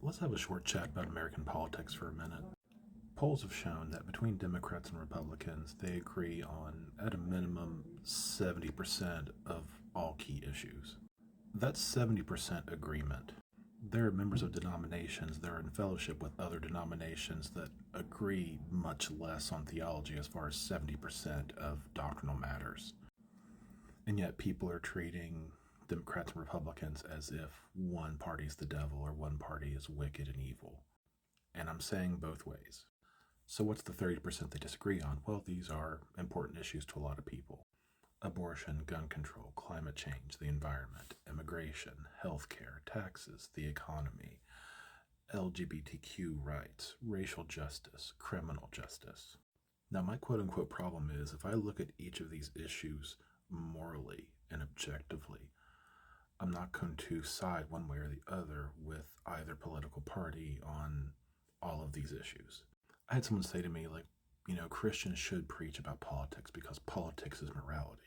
Let's have a short chat about American politics for a minute. Polls have shown that between Democrats and Republicans, they agree on, at a minimum, 70% of all key issues. That's 70% agreement. There are members of denominations that are in fellowship with other denominations that agree much less on theology as far as 70% of doctrinal matters. And yet people are treating Democrats and Republicans as if one party is the devil or one party is wicked and evil. And I'm saying both ways. So what's the 30% they disagree on? Well, these are important issues to a lot of people. Abortion, gun control, climate change, the environment, immigration, healthcare, taxes, the economy, LGBTQ rights, racial justice, criminal justice. Now, my quote-unquote problem is if I look at each of these issues morally and objectively, I'm not going to side one way or the other with either political party on all of these issues. I had someone say to me, Christians should preach about politics because politics is morality.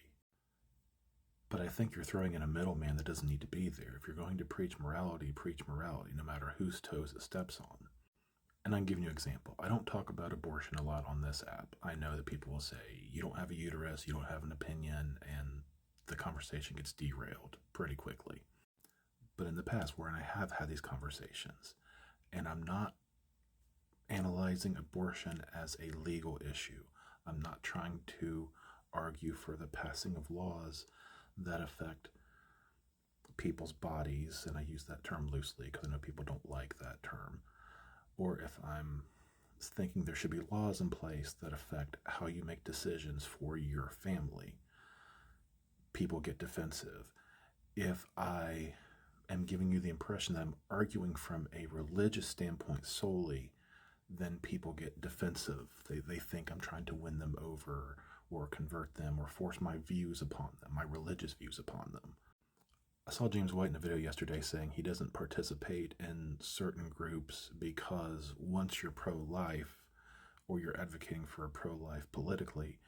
But I think you're throwing in a middleman that doesn't need to be there. If you're going to preach morality, no matter whose toes it steps on. And I'm giving you an example. I don't talk about abortion a lot on this app. I know that people will say, you don't have a uterus, you don't have an opinion, and the conversation gets derailed pretty quickly. But in the past, where I have had these conversations, and I'm not analyzing abortion as a legal issue. I'm not trying to argue for the passing of laws that affect people's bodies, and I use that term loosely because I know people don't like that term. Or if I'm thinking there should be laws in place that affect how you make decisions for your family, people get defensive. If I am giving you the impression that I'm arguing from a religious standpoint solely, then people get defensive. They think I'm trying to win them over or convert them or force my views upon them, my religious views upon them. I saw James White in a video yesterday saying he doesn't participate in certain groups because once you're pro-life or you're advocating for a pro-life politically,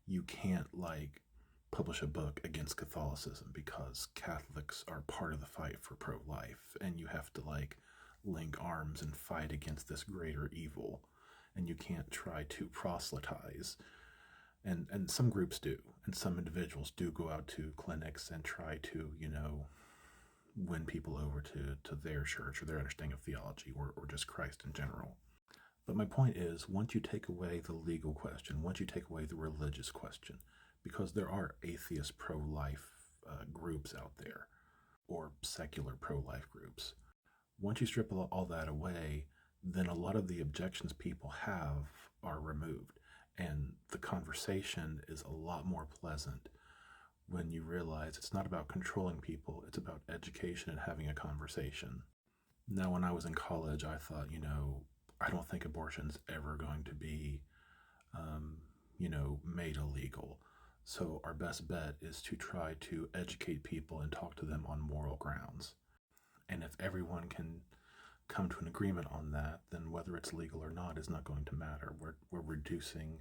you can't publish a book against Catholicism because Catholics are part of the fight for pro-life and you have to link arms and fight against this greater evil, and you can't try to proselytize. And some groups do, and some individuals do go out to clinics and try to, win people over to their church or their understanding of theology or just Christ in general. But my point is, once you take away the legal question, once you take away the religious question, because there are atheist pro-life groups out there, or secular pro-life groups, once you strip all that away, then a lot of the objections people have are removed. And the conversation is a lot more pleasant when you realize it's not about controlling people, it's about education and having a conversation. Now, when I was in college, I thought, I don't think abortion's ever going to be, made illegal. So our best bet is to try to educate people and talk to them on moral grounds. And if everyone can come to an agreement on that, then whether it's legal or not is not going to matter. We're reducing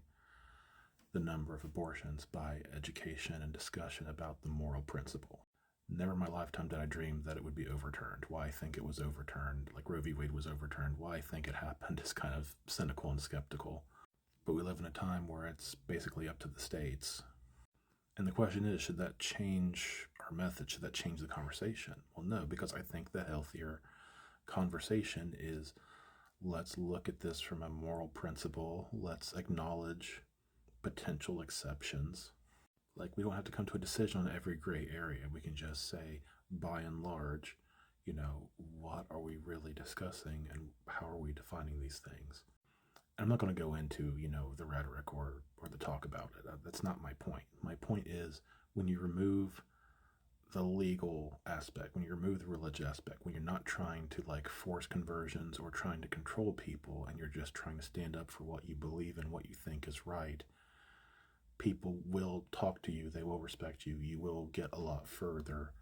the number of abortions by education and discussion about the moral principle. Never in my lifetime did I dream that it would be overturned. Why I think it was overturned, like Roe v. Wade was overturned, why I think it happened is kind of cynical and skeptical. But we live in a time where it's basically up to the states. And the question is, should that change our method? Should that change the conversation? Well, no, because I think the healthier conversation is, let's look at this from a moral principle. Let's acknowledge potential exceptions. We don't have to come to a decision on every gray area. We can just say, by and large, what are we really discussing and how are we defining these things? I'm not going to go into, the rhetoric or the talk about it. That's not my point. My point is, when you remove the legal aspect, when you remove the religious aspect, when you're not trying to force conversions or trying to control people, and you're just trying to stand up for what you believe and what you think is right, people will talk to you, they will respect you, you will get a lot further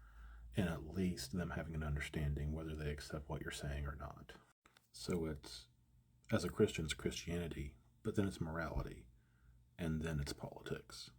in at least them having an understanding whether they accept what you're saying or not. So it's, as a Christian, it's Christianity, but then it's morality, and then it's politics.